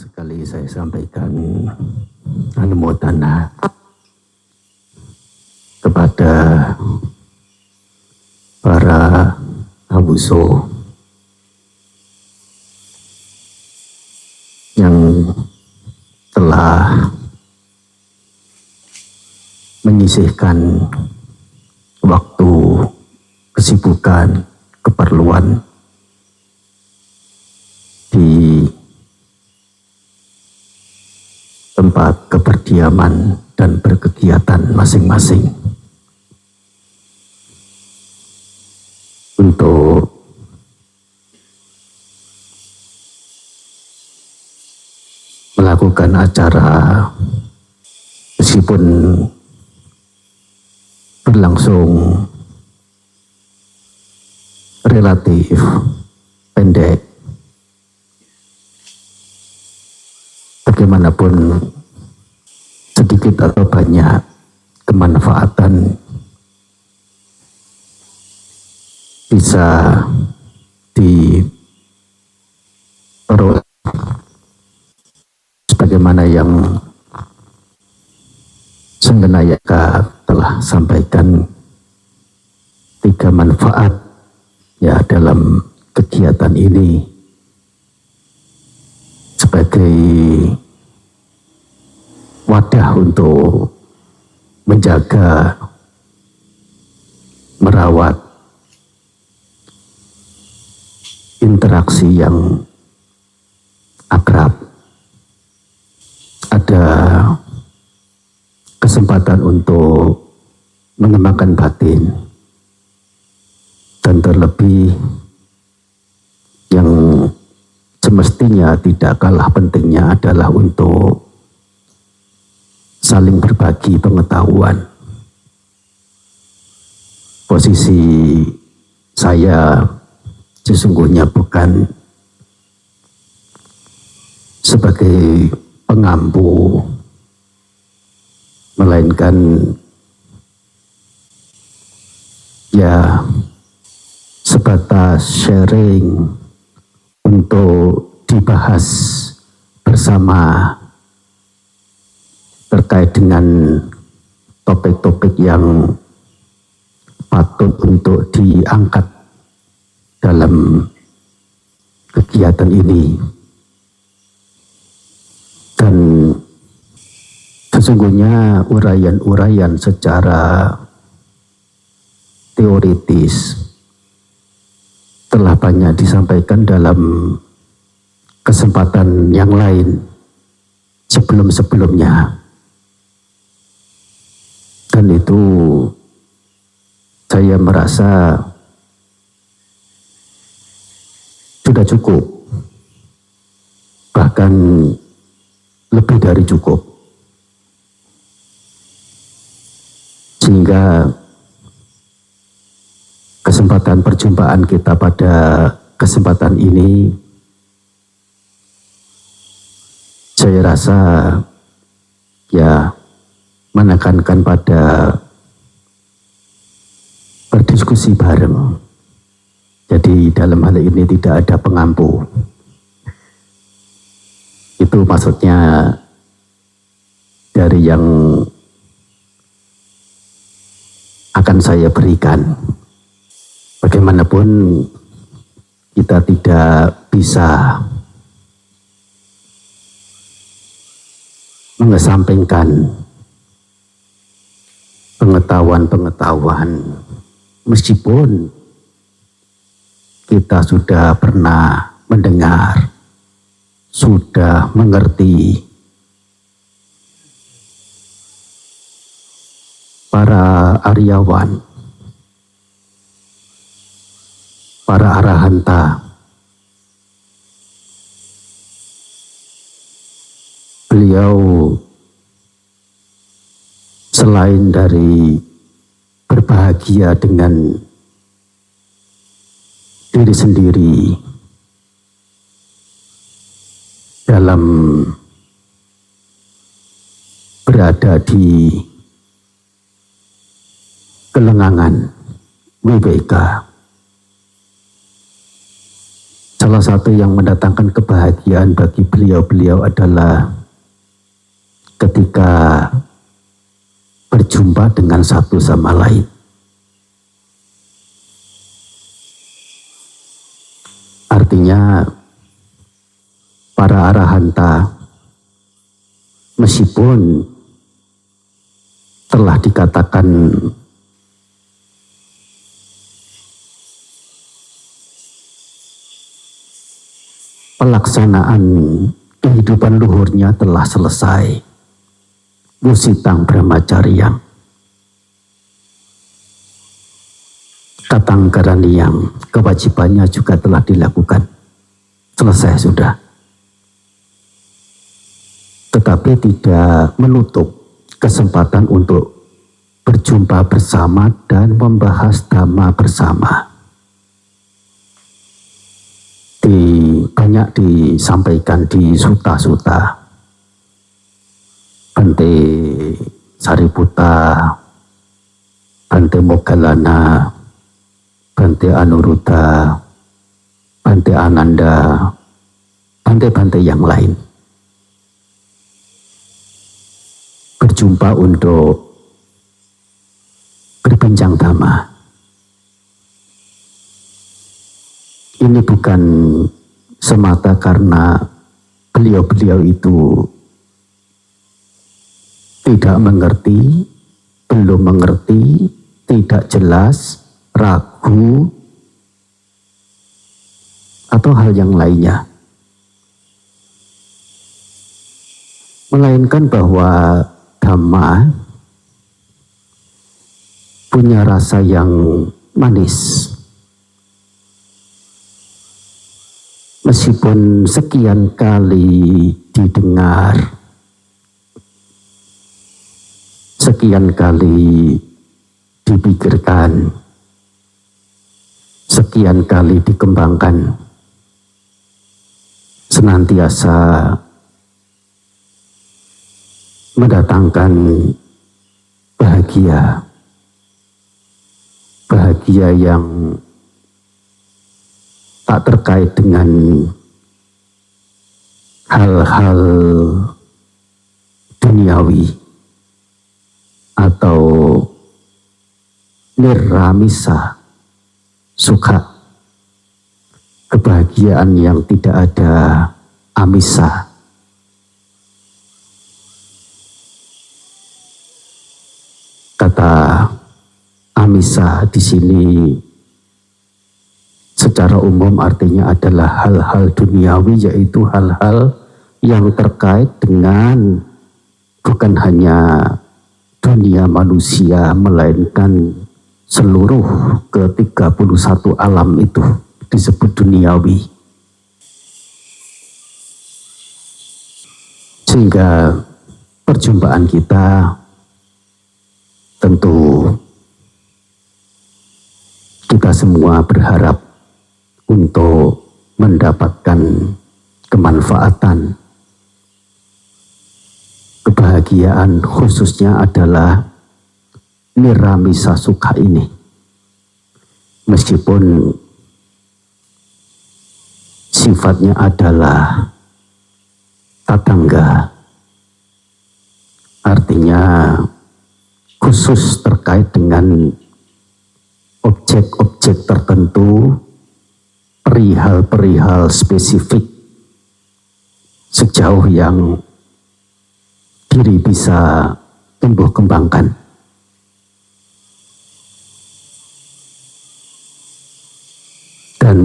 sekali saya sampaikan anumodana kepada para abuso yang telah menyisihkan waktu, kesibukan, keperluan di tempat keberdiaman dan berkegiatan masing-masing untuk melakukan acara meskipun berlangsung relatif pendek. Bagaimanapun sedikit atau banyak kemanfaatan bisa diperoleh sebagaimana yang Senggenayaka telah sampaikan 3 manfaat ya dalam kegiatan ini sebagai wadah untuk menjaga, merawat interaksi yang akrab. Ada kesempatan untuk mengembangkan batin, dan terlebih yang semestinya tidak kalah pentingnya adalah untuk saling berbagi pengetahuan. Posisi saya sesungguhnya bukan sebagai pengampu, melainkan ya sebatas sharing untuk dibahas bersama terkait dengan topik-topik yang patut untuk diangkat dalam kegiatan ini. Dan sesungguhnya uraian-uraian secara teoritis telah banyak disampaikan dalam kesempatan yang lain sebelum-sebelumnya. Dan itu saya merasa sudah cukup, bahkan lebih dari cukup, sehingga kesempatan perjumpaan kita pada kesempatan ini saya rasa ya menekankan pada berdiskusi bareng. Jadi dalam hal ini tidak ada pengampu. Itu maksudnya dari yang akan saya berikan. Bagaimanapun kita tidak bisa mengesampingkan pengetahuan-pengetahuan meskipun kita sudah pernah mendengar, sudah mengerti para Aryawan, para Arahanta, beliau selain dari berbahagia dengan diri sendiri dalam berada di kelengangan WBK, Salah satu yang mendatangkan kebahagiaan bagi beliau-beliau adalah ketika berjumpa dengan satu sama lain. Artinya para arahanta meskipun telah dikatakan pelaksanaan kehidupan luhurnya telah selesai, musitang brahmacaryang, tatanggaraniyang, kewajibannya juga telah dilakukan, selesai sudah. Tetapi tidak menutup kesempatan untuk berjumpa bersama dan membahas dhamma bersama. Banyak disampaikan di suta-suta. Bante Sariputta, Bante Moggallana, Bante Anuruddha, Bante Ananda, Bante-bante yang lain berjumpa untuk berbincang dhamma. Ini bukan semata karena beliau-beliau itu tidak mengerti, belum mengerti, tidak jelas, ragu, atau hal yang lainnya. Melainkan bahwa dhamma punya rasa yang manis. Meskipun sekian kali didengar, sekian kali dipikirkan, sekian kali dikembangkan, senantiasa mendatangkan bahagia, bahagia yang tak terkait dengan hal-hal duniawi atau nirramisa sukha, kebahagiaan yang tidak ada amisa. Kata amisa di sini secara umum artinya adalah hal-hal duniawi, yaitu hal-hal yang terkait dengan bukan hanya dunia manusia, melainkan seluruh ke-31 alam itu disebut duniawi. Sehingga perjumpaan kita tentu kita semua berharap untuk mendapatkan kemanfaatan, kebahagiaan, khususnya adalah nirramisa sukha ini. Meskipun sifatnya adalah tatangga, artinya khusus terkait dengan objek-objek tertentu, perihal-perihal spesifik, sejauh yang diri bisa tumbuh kembangkan. Dan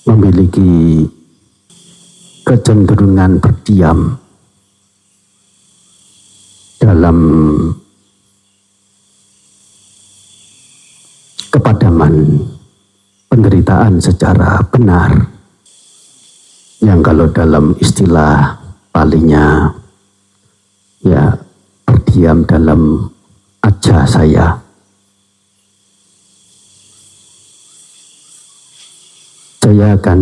memiliki kecenderungan berdiam dalam kepadaman penderitaan secara benar, yang kalau dalam istilah palinya ya berdiam dalam aja saya. Saya akan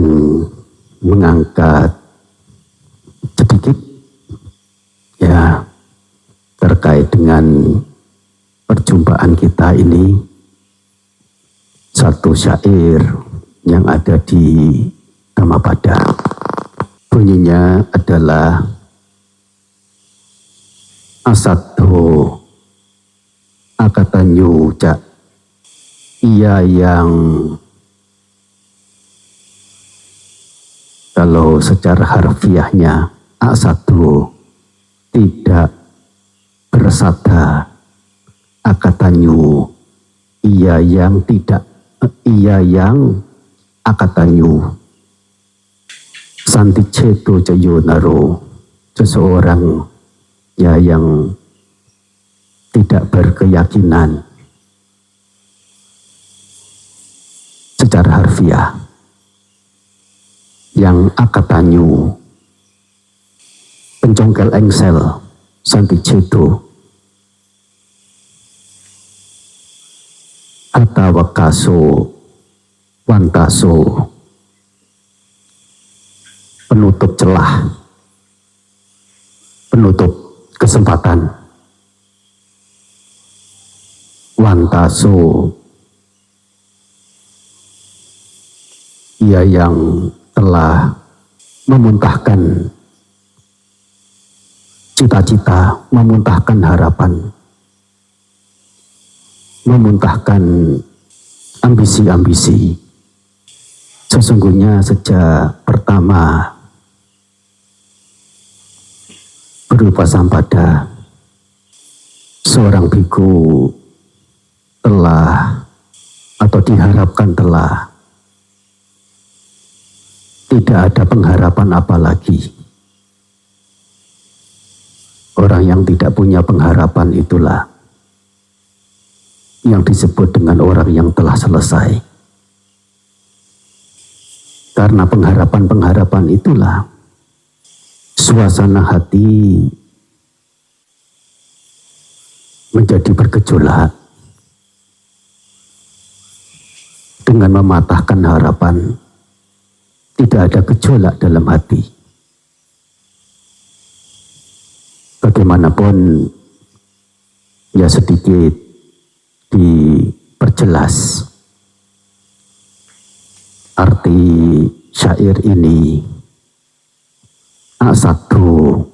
mengangkat sedikit ya terkait dengan perjumpaan kita ini, satu syair yang ada di Dhammapada. Bunyinya adalah asaddo akatanyu cak, ia yang kalau secara harfiahnya asaddo tidak bersada, akatanyu ia yang akatanyu, santiceto jayonaro seseorang ya yang tidak berkeyakinan secara harfiah. Yang akatanyu pencongkel engsel, santiceto atawakaso wantaso penutup celah, penutup kesempatan, wantaso ia yang telah memuntahkan cita-cita, memuntahkan harapan, memuntahkan ambisi-ambisi. Sesungguhnya sejak pertama berupasambada, seorang biku telah atau diharapkan telah tidak ada pengharapan apalagi. Orang yang tidak punya pengharapan itulah yang disebut dengan orang yang telah selesai. Karena pengharapan-pengharapan itulah suasana hati menjadi bergejolak dengan mematahkan harapan. Tidak ada gejolak dalam hati. Bagaimanapun ya sedikit diperjelas arti syair ini. Asaddo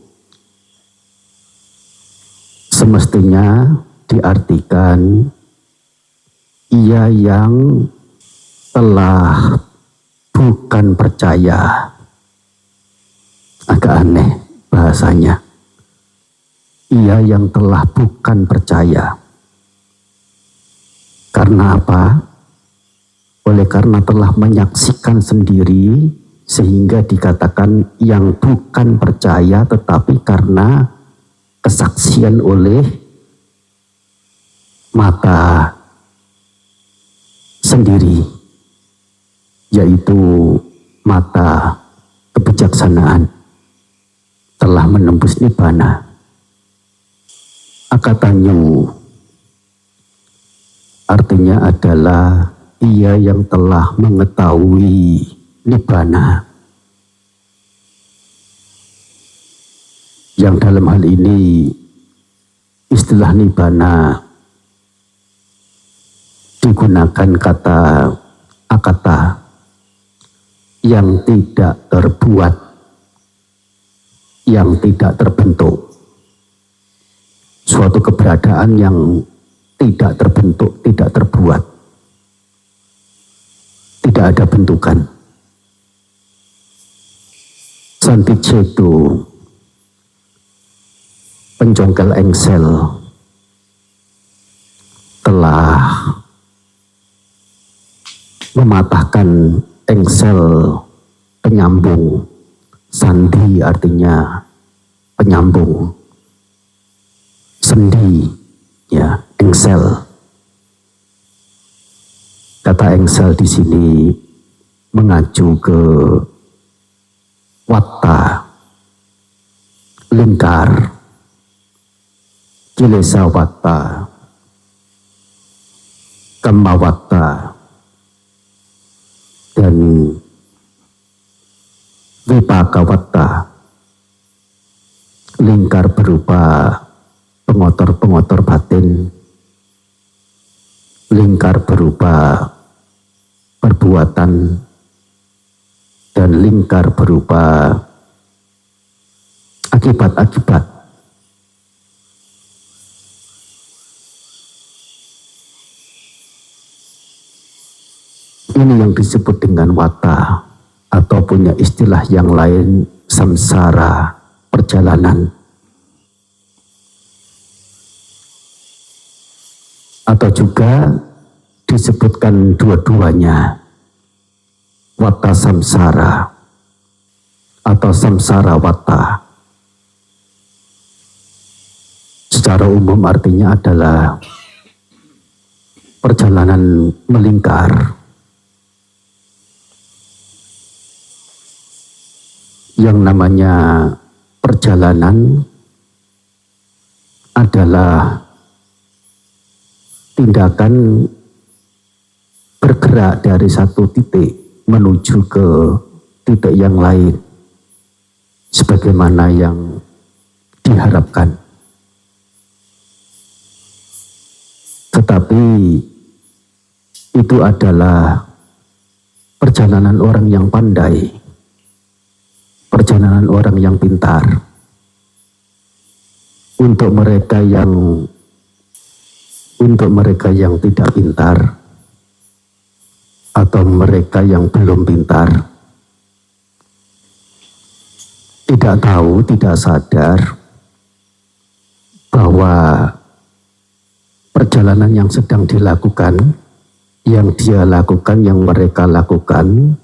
semestinya diartikan ia yang telah bukan percaya. Agak aneh bahasanya. Ia yang telah bukan percaya. Karena apa? Oleh karena telah menyaksikan sendiri, sehingga dikatakan yang bukan percaya, tetapi karena kesaksian oleh mata sendiri, yaitu mata kebijaksanaan, telah menembus nibbana. Akatanyu artinya adalah ia yang telah mengetahui nibbana, yang dalam hal ini istilah nibbana digunakan kata akata, yang tidak terbuat, yang tidak terbentuk. Suatu keberadaan yang tidak terbentuk, tidak terbuat, tidak ada bentukan. Santiceto pencongkel engsel telah mematahkan engsel penyambung. Sandi artinya penyambung, sendi ya, engsel. Kata engsel di sini mengacu ke watta, lingkar, kilesa watta, kamma watta, dan vipaka watta. Lingkar berupa pengotor-pengotor batin, lingkar berupa perbuatan dan lingkar berupa akibat-akibat. Ini yang disebut dengan wata, atau punya istilah yang lain samsara, perjalanan. Atau juga disebutkan dua-duanya, wata samsara atau samsara wata. Secara umum artinya adalah perjalanan melingkar yang namanya perjalanan adalah tindakan bergerak dari satu titik menuju ke titik yang lain sebagaimana yang diharapkan. Tetapi itu adalah perjalanan orang yang pandai, perjalanan orang yang pintar. Untuk mereka yang tidak pintar atau mereka yang belum pintar, tidak tahu, tidak sadar bahwa perjalanan yang sedang dilakukan, yang dia lakukan, yang mereka lakukan,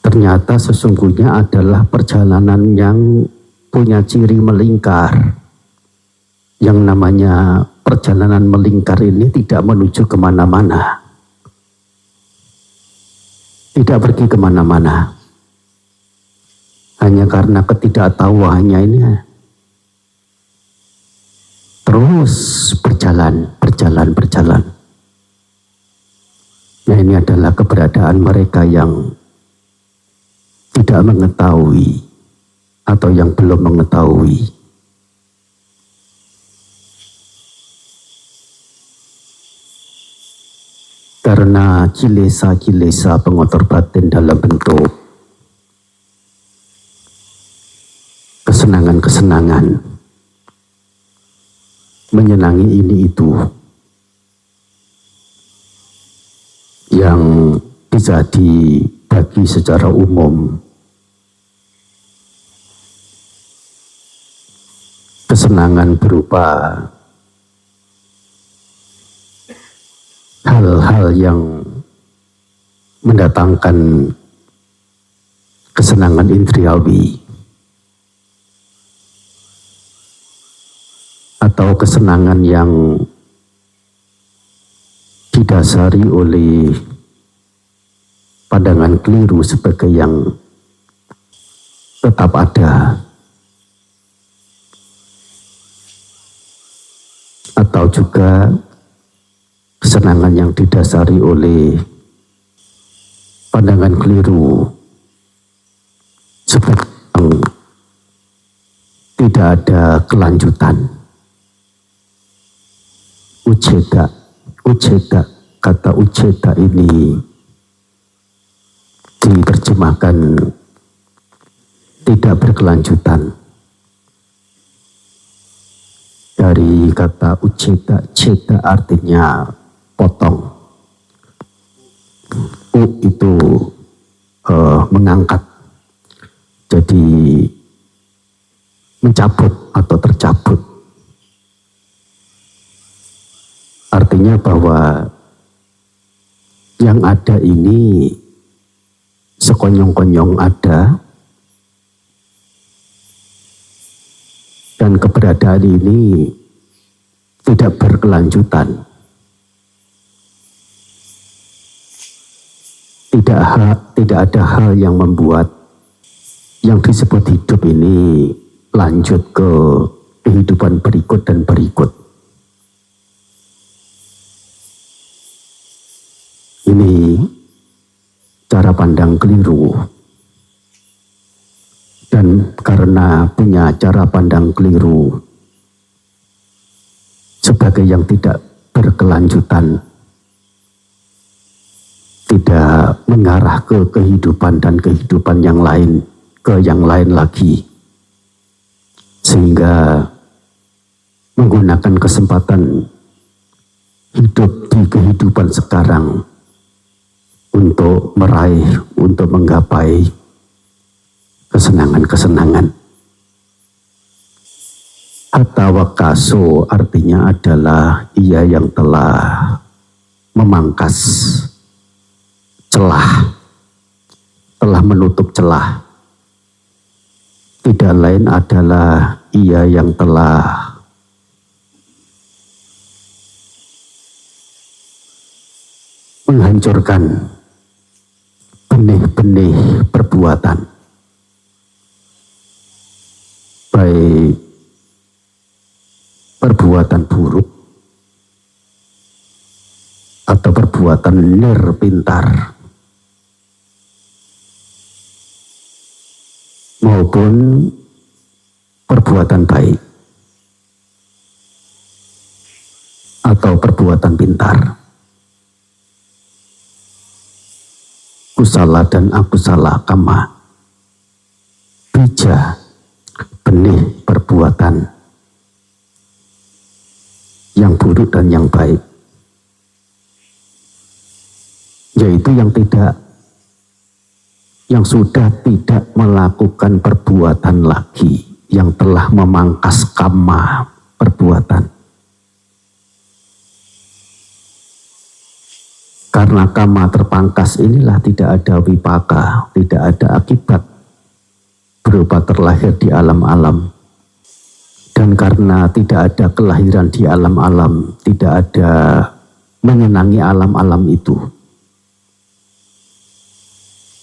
ternyata sesungguhnya adalah perjalanan yang punya ciri melingkar. Yang namanya perjalanan melingkar ini tidak menuju kemana-mana, tidak pergi kemana-mana, hanya karena ketidaktahuannya ini terus berjalan. Nah, ini adalah keberadaan mereka yang tidak mengetahui atau yang belum mengetahui. Karena kilesa-kilesa pengotor batin dalam bentuk kesenangan-kesenangan, menyenangi ini itu, yang bisa dibagi secara umum. Kesenangan berupa hal-hal yang mendatangkan kesenangan indriawi, atau kesenangan yang didasari oleh pandangan keliru sebagai yang tetap ada, atau juga kesenangan yang didasari oleh pandangan keliru sebagai yang tidak ada kelanjutan. Uceda, kata uceda ini diterjemahkan tidak berkelanjutan. Dari kata uceda, ceda artinya potong. Itu mengangkat, jadi mencabut atau tercabut. Artinya bahwa yang ada ini sekonyong-konyong ada, dan keberadaan ini tidak berkelanjutan. Tidak ada hal yang membuat yang disebut hidup ini lanjut ke kehidupan berikut dan berikut. Ini cara pandang keliru. Dan karena punya cara pandang keliru sebagai yang tidak berkelanjutan, tidak mengarah ke kehidupan dan kehidupan yang lain, ke yang lain lagi, sehingga menggunakan kesempatan hidup di kehidupan sekarang untuk meraih, untuk menggapai kesenangan-kesenangan. Atawakaso artinya adalah ia yang telah memangkas celah, telah menutup celah. Tidak lain adalah ia yang telah menghancurkan benih-benih perbuatan, baik perbuatan buruk atau perbuatan nirpintar maupun perbuatan baik atau perbuatan pintar, kusala dan akusala kama, bija benih perbuatan yang buruk dan yang baik, yaitu yang sudah tidak melakukan perbuatan lagi, yang telah memangkas kama perbuatan. Karena kama terpangkas inilah tidak ada wipaka, tidak ada akibat berupa terlahir di alam-alam. Dan karena tidak ada kelahiran di alam-alam, tidak ada menyenangi alam-alam itu,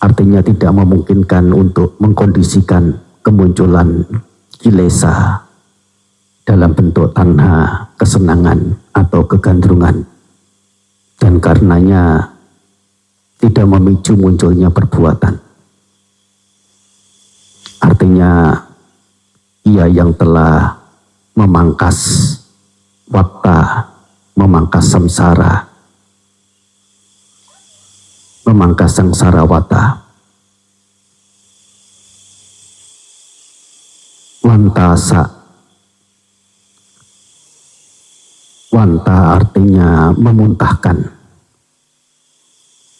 artinya tidak memungkinkan untuk mengkondisikan kemunculan kilesa dalam bentuk tanha, kesenangan atau kegandrungan. Dan karenanya tidak memicu munculnya perbuatan. Artinya ia yang telah memangkas wakta, memangkas samsara, memangkas sangsara wata. Wantasa, wanta artinya memuntahkan,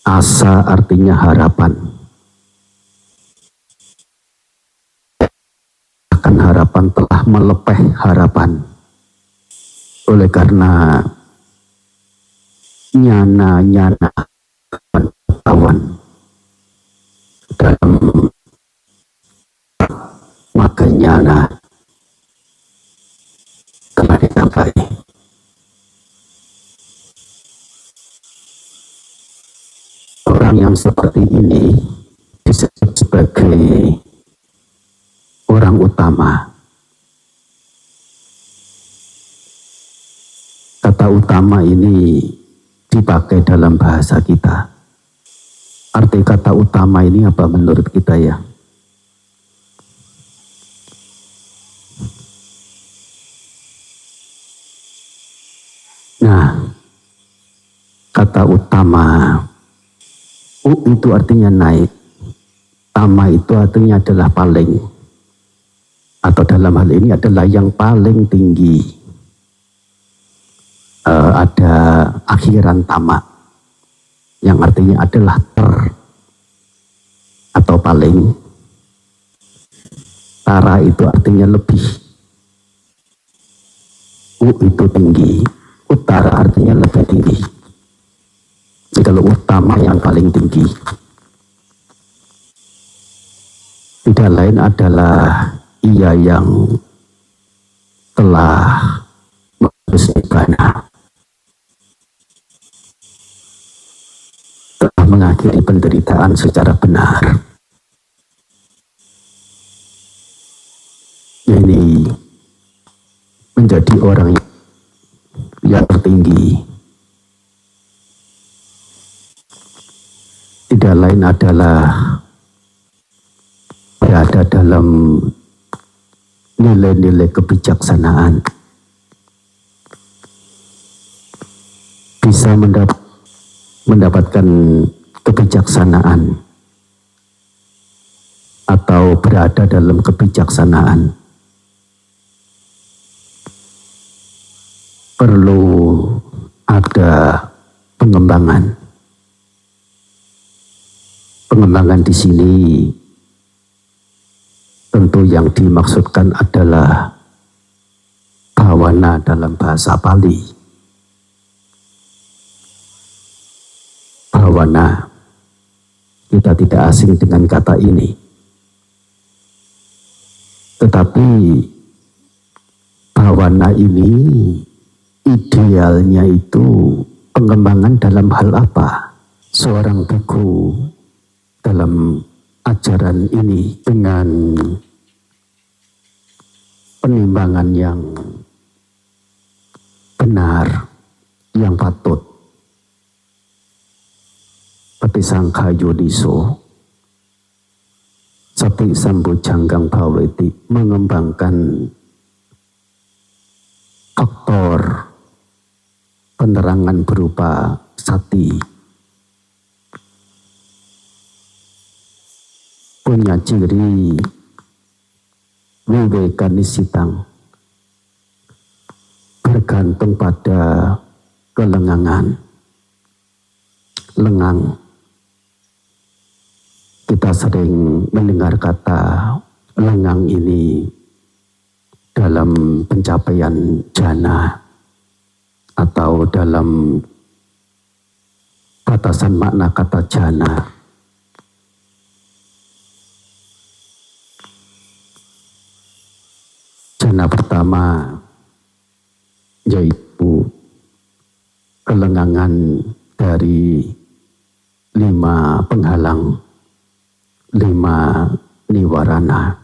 asa artinya harapan. Akan harapan telah melepeh harapan. Oleh karena nyana-nyana pengetahuan dalam maka nyana telah dicapai. Orang yang seperti ini disebut sebagai orang utama. Kata utama ini dipakai dalam bahasa kita. Arti kata utama ini apa menurut kita ya? Nah, kata utama, itu artinya naik, tama itu artinya adalah paling, atau dalam hal ini adalah yang paling tinggi. Ada akhiran tama, yang artinya adalah atau paling. Tara itu artinya lebih, itu tinggi, utara artinya lebih tinggi. Jadi kalau utama yang paling tinggi, tidak lain adalah ia yang telah bernibbana, telah mengakhiri penderitaan secara benar. Ini menjadi orang yang tertinggi. Tidak lain adalah berada dalam nilai-nilai kebijaksanaan. Bisa mendapatkan kebijaksanaan atau berada dalam kebijaksanaan. Perlu ada pengembangan. Pengembangan di sini tentu yang dimaksudkan adalah bhawana dalam bahasa Pali. Bhawana, kita tidak asing dengan kata ini. Tetapi bhawana ini idealnya itu pengembangan dalam hal apa? Seorang bhikkhu dalam ajaran ini dengan penimbangan yang benar, yang patut, patisangka yodiso, sati sambujanggang bhaweti, mengembangkan faktor penerangan berupa sati, punya ciri viveka nisitang, bergantung pada kelengangan, lengang. Kita sering mendengar kata lengang ini dalam pencapaian jana atau dalam batasan makna kata jana. Jana pertama yaitu kelengangan dari 5 penghalang, 5 niwarana.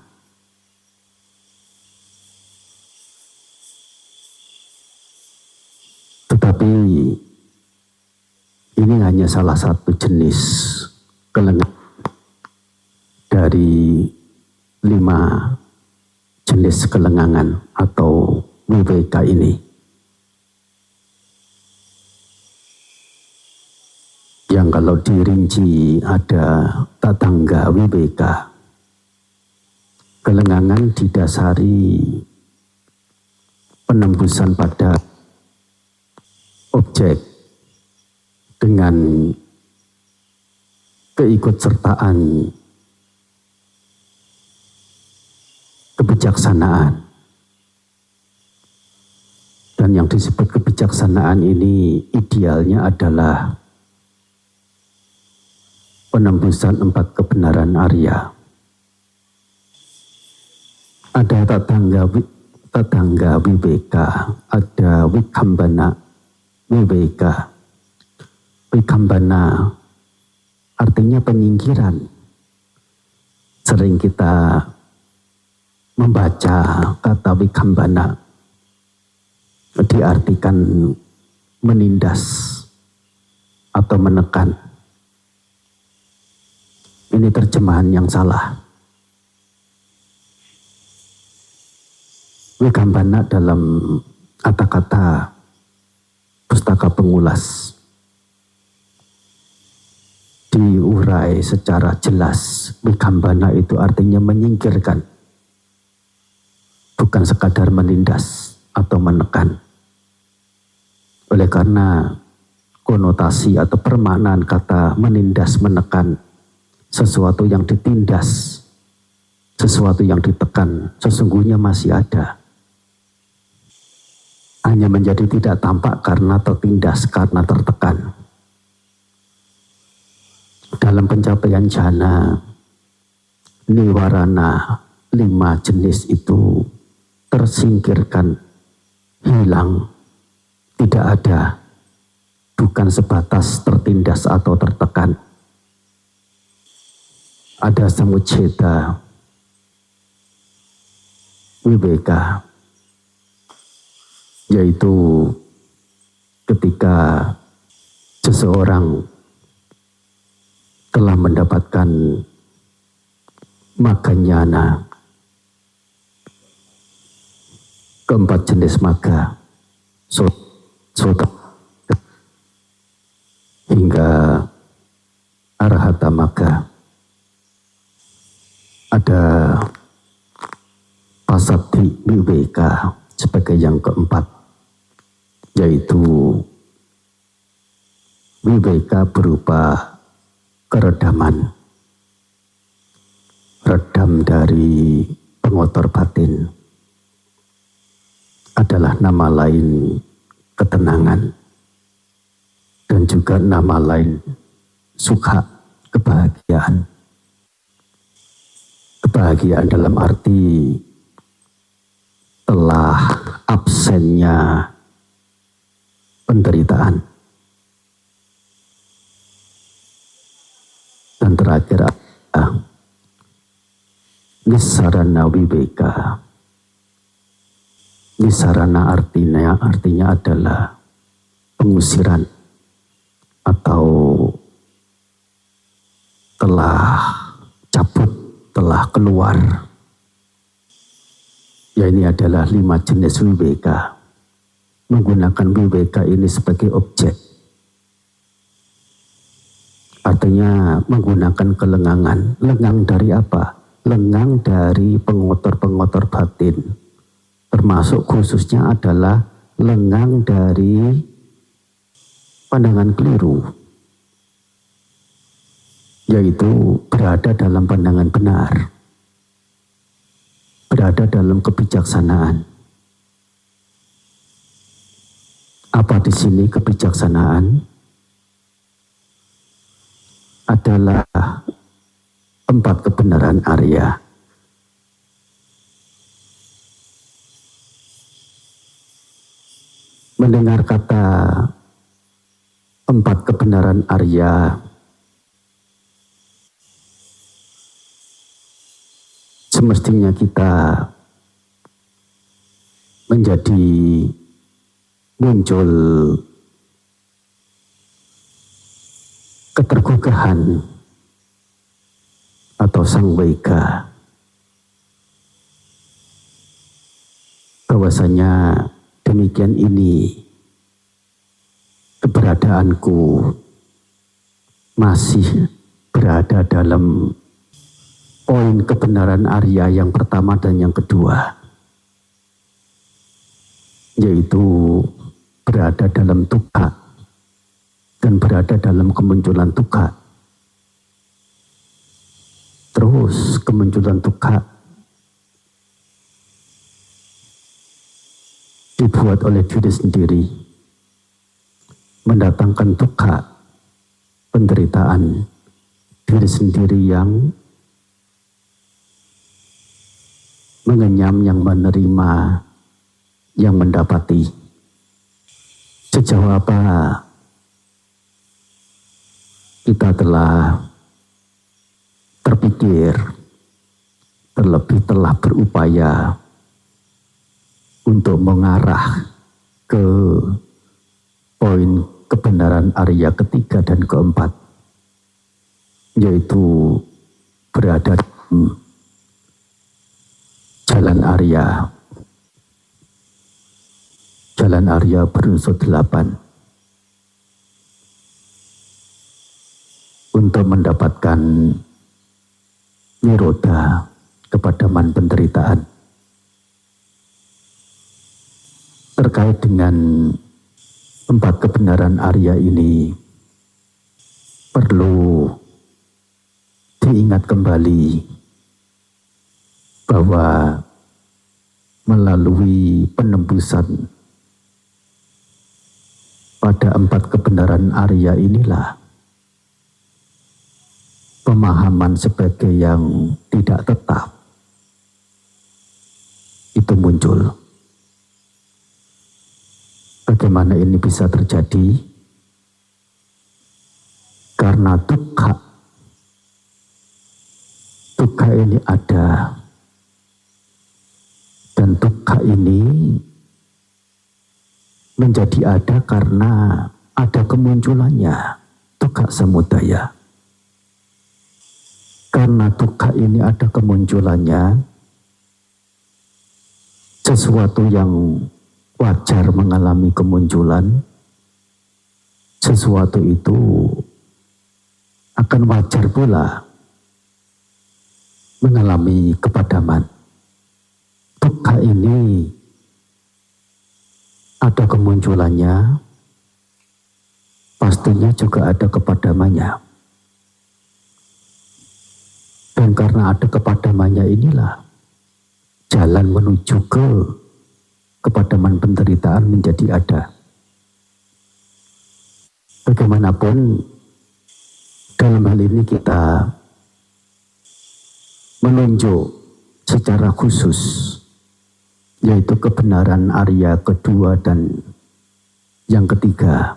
Tetapi ini hanya salah satu jenis kelengangan dari 5 jenis kelengangan atau viveka ini. Yang kalau dirinci ada tatangga viveka. Kelengangan didasari penembusan pada objek dengan keikutsertaan kebijaksanaan. Dan yang disebut kebijaksanaan ini idealnya adalah penembusan 4 kebenaran Arya. Ada tatangga viveka, ada vikambana viveka. Vikambana artinya penyingkiran. Sering kita membaca kata vikambana diartikan menindas atau menekan. Ini terjemahan yang salah. Vikambana dalam kata-kata pustaka pengulas diurai secara jelas. Vikambana itu artinya menyingkirkan, bukan sekadar menindas atau menekan. Oleh karena konotasi atau permaknaan kata menindas, menekan, sesuatu yang ditindas, sesuatu yang ditekan, sesungguhnya masih ada. Hanya menjadi tidak tampak karena tertindas, karena tertekan. Dalam pencapaian jana, niwarana 5 jenis itu tersingkirkan, hilang, tidak ada, bukan sebatas tertindas atau tertekan. Ada samucceda viveka, yaitu ketika seseorang telah mendapatkan maganyana, keempat jenis maga, sota, hingga Vipaka. Ada Passaddhi Viveka sebagai yang keempat, yaitu Viveka berupa keredaman, redam dari pengotor batin, adalah nama lain ketenangan dan juga nama lain sukha, kebahagiaan. Kebahagiaan dalam arti telah absennya penderitaan. Dan terakhir Nissarana Viveka. Nissarana artinya adalah pengusiran atau telah cabut, telah keluar. Ya, ini adalah 5 jenis Viveka. Menggunakan Viveka ini sebagai objek. Artinya menggunakan kelengangan. Lengang dari apa? Lengang dari pengotor-pengotor batin. Termasuk khususnya adalah lengang dari pandangan keliru, yaitu berada dalam pandangan benar, berada dalam kebijaksanaan. Apa di sini kebijaksanaan? Adalah 4 kebenaran Arya. Mendengar kata 4 kebenaran Arya, semestinya kita menjadi muncul ketergugahan atau sangwega, bahwasanya demikian ini keberadaanku masih berada dalam poin kebenaran Arya yang pertama dan yang kedua, yaitu berada dalam dukkha dan berada dalam kemunculan dukkha. Terus kemunculan dukkha dibuat oleh diri sendiri, mendatangkan dukkha, penderitaan diri sendiri yang mengenyam, yang menerima, yang mendapati. Sejauh apa kita telah terpikir, terlebih telah berupaya untuk mengarah ke poin kebenaran Arya ketiga dan keempat, yaitu berada di jalan Arya. Jalan Arya berunsur 8. Untuk mendapatkan nirodha, kepadaman penderitaan. Terkait dengan 4 kebenaran Arya ini, perlu diingat kembali bahwa melalui penembusan pada 4 kebenaran Arya inilah pemahaman sebagai yang tidak tetap itu muncul. Bagaimana ini bisa terjadi? Karena dukkha. Dukkha ini ada. Dan dukkha ini menjadi ada karena ada kemunculannya. Dukkha samudaya. Karena dukkha ini ada kemunculannya, sesuatu yang wajar mengalami kemunculan, sesuatu itu akan wajar pula mengalami kepadaman. Dukkha ini ada kemunculannya, pastinya juga ada kepadamannya. Dan karena ada kepadamannya inilah jalan menuju ke kepadaman penderitaan menjadi ada. Bagaimanapun dalam hal ini kita menunjuk secara khusus yaitu kebenaran Arya kedua dan yang ketiga,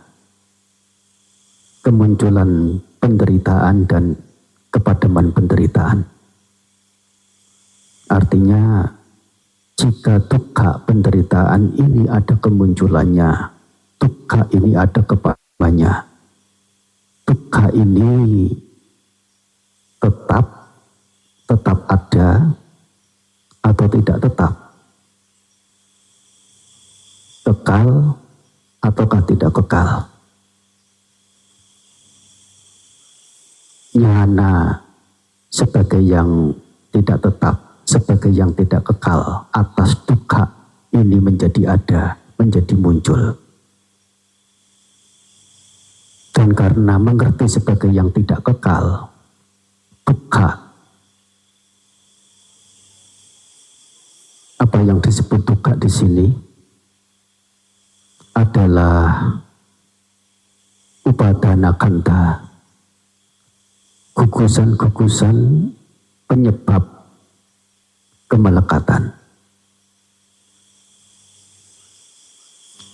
kemunculan penderitaan dan kepadaman penderitaan. Artinya jika dukkha penderitaan ini ada kemunculannya, dukkha ini ada kepadamannya, dukkha ini tetap ada atau tidak tetap, kekal ataukah tidak kekal. Nyana sebagai yang tidak tetap, sebagai yang tidak kekal atas dukkha ini menjadi ada, menjadi muncul. Dan karena mengerti sebagai yang tidak kekal, dukkha, apa yang disebut dukkha di sini adalah upadana khandha, gugusan-gugusan penyebab kemelekatan.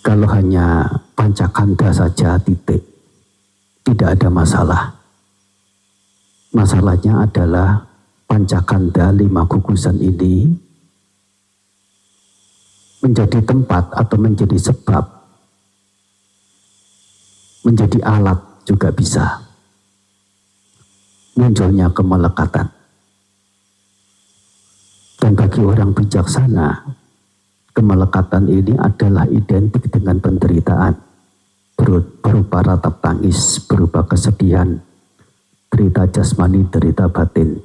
Kalau hanya pancakandha saja titik, tidak ada masalah. Masalahnya adalah pancakandha 5 gugusan ini menjadi tempat atau menjadi sebab, menjadi alat juga bisa munculnya kemelekatan. Dan bagi orang bijaksana, kemelekatan ini adalah identik dengan penderitaan, berupa ratap tangis, berupa kesedihan, derita jasmani, derita batin,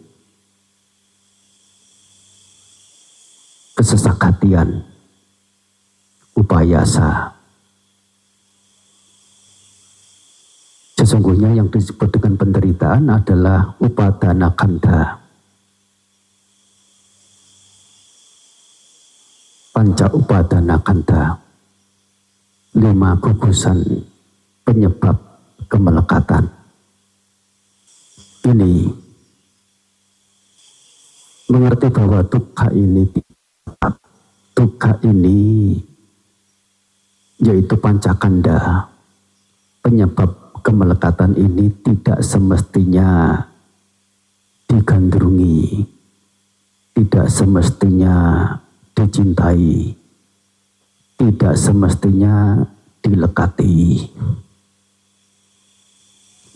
kesesak hatian, upayasa. Sesungguhnya yang disebut dengan penderitaan adalah upadana khandha, panca upadana khandha, 5 gugusan penyebab kemelekatan. Ini mengerti bahwa dukkha ini tidak, dukkha ini yaitu pancakandha, penyebab kemelekatan ini tidak semestinya digandrungi, tidak semestinya dicintai, tidak semestinya dilekati.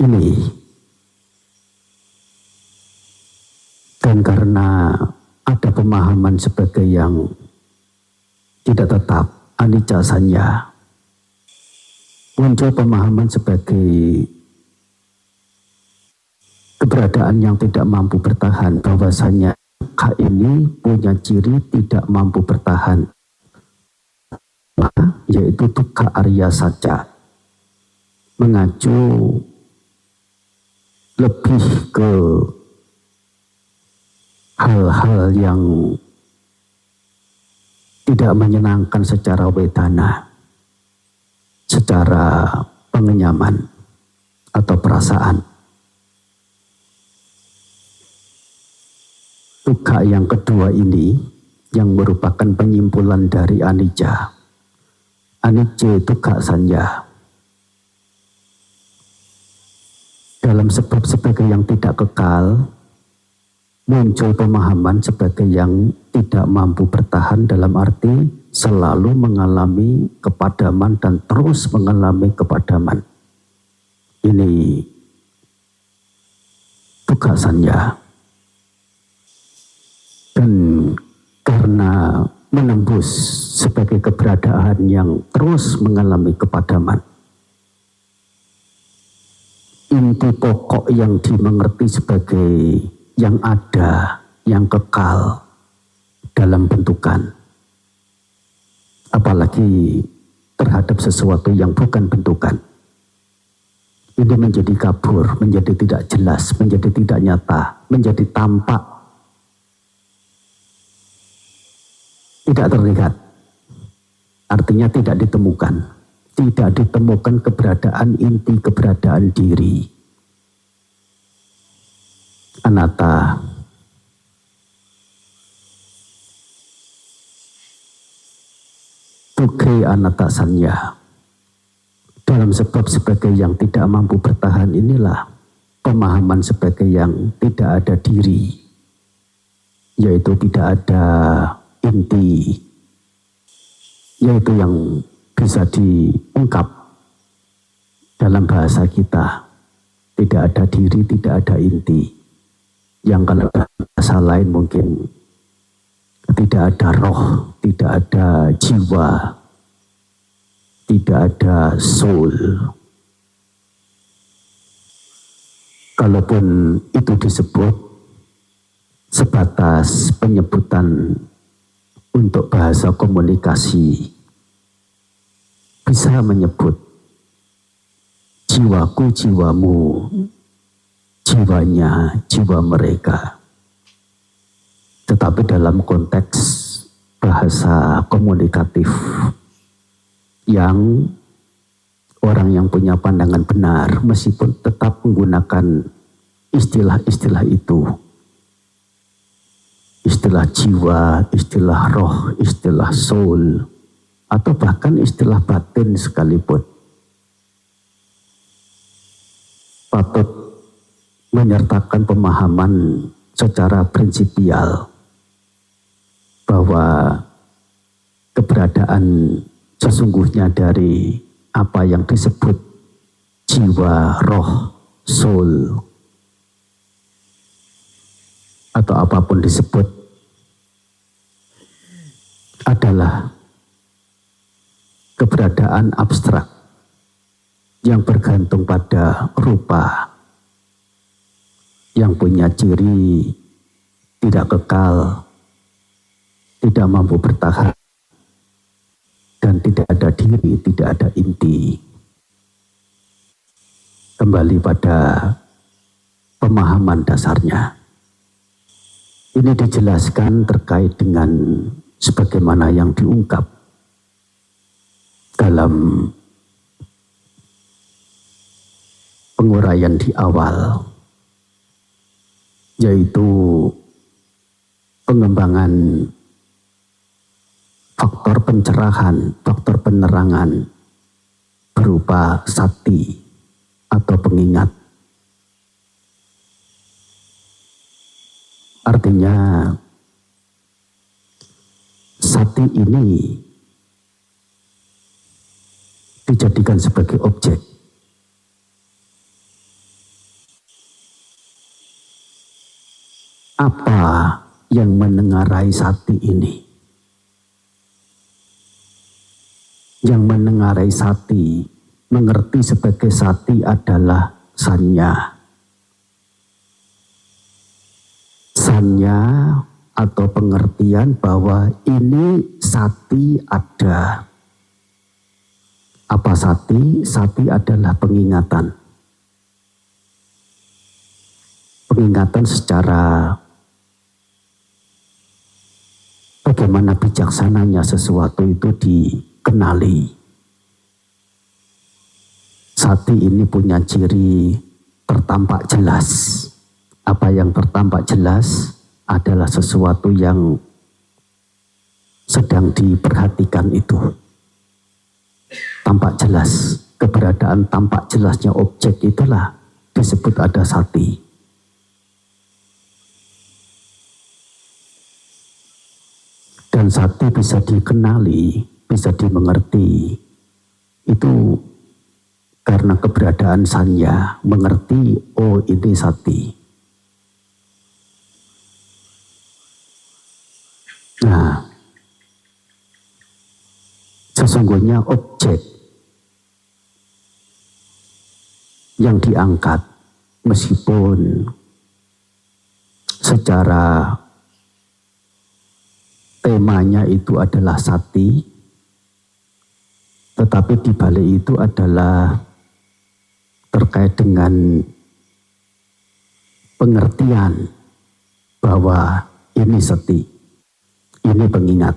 Ini. Dan karena ada pemahaman sebagai yang tidak tetap, anicca sanya, muncul pemahaman sebagai keberadaan yang tidak mampu bertahan, bahwasanya dukkha ini punya ciri tidak mampu bertahan, yaitu dukkha Arya saja, mengacu lebih ke hal-hal yang tidak menyenangkan secara wedana, secara pengenyaman atau perasaan. Dukkha yang kedua ini yang merupakan penyimpulan dari anicca. Anicca dukkha sanya. Dalam sebab sebagai yang tidak kekal, muncul pemahaman sebagai yang tidak mampu bertahan, dalam arti selalu mengalami kepadaman dan terus mengalami kepadaman. Ini dukkha sanya. Dan karena menembus sebagai keberadaan yang terus mengalami kepadaman, inti pokok yang dimengerti sebagai yang ada, yang kekal dalam bentukan. Apalagi terhadap sesuatu yang bukan bentukan. Ini menjadi kabur, menjadi tidak jelas, menjadi tidak nyata, menjadi tampak, tidak terlihat. Artinya tidak ditemukan. Tidak ditemukan keberadaan inti, keberadaan diri. Anatta. Tukhe anatta sanya. Dalam sebab sebagai yang tidak mampu bertahan inilah pemahaman sebagai yang tidak ada diri, yaitu tidak ada inti, yaitu yang bisa diungkap dalam bahasa kita. Tidak ada diri, tidak ada inti. Yang kalau bahasa lain mungkin tidak ada roh, tidak ada jiwa, tidak ada soul. Kalaupun itu disebut sebatas penyebutan untuk bahasa komunikasi, bisa menyebut jiwaku, jiwamu, jiwanya, jiwa mereka. Tetapi dalam konteks bahasa komunikatif yang orang yang punya pandangan benar meskipun tetap menggunakan istilah-istilah itu, istilah jiwa, istilah roh, istilah soul, atau bahkan istilah batin sekalipun, patut menyertakan pemahaman secara prinsipial bahwa keberadaan sesungguhnya dari apa yang disebut jiwa, roh, soul, atau apapun disebut adalah keberadaan abstrak yang bergantung pada rupa, yang punya ciri tidak kekal, tidak mampu bertahan, dan tidak ada diri, tidak ada inti. Kembali pada pemahaman dasarnya. Ini dijelaskan terkait dengan sebagaimana yang diungkap dalam penguraian di awal, yaitu pengembangan faktor pencerahan, faktor penerangan berupa sati atau pengingat. Artinya sati ini dijadikan sebagai objek. Apa yang menengarai sati ini? Yang menengarai sati, mengerti sebagai sati adalah sanya. Sanya atau pengertian bahwa ini sati ada. Apa sati? Sati adalah pengingatan. Pengingatan secara bagaimana bijaksananya sesuatu itu dikenali. Sati ini punya ciri tertampak jelas. Apa yang tertampak jelas adalah sesuatu yang sedang diperhatikan itu. Tampak jelas, keberadaan tampak jelasnya objek itulah disebut ada sati. Dan sati bisa dikenali, bisa dimengerti. Itu karena keberadaan sanya, mengerti, oh ini sati. Nah, sesungguhnya objek yang diangkat, meskipun secara temanya itu adalah sati, tetapi di balik itu adalah terkait dengan pengertian bahwa ini sati, ini pengingat.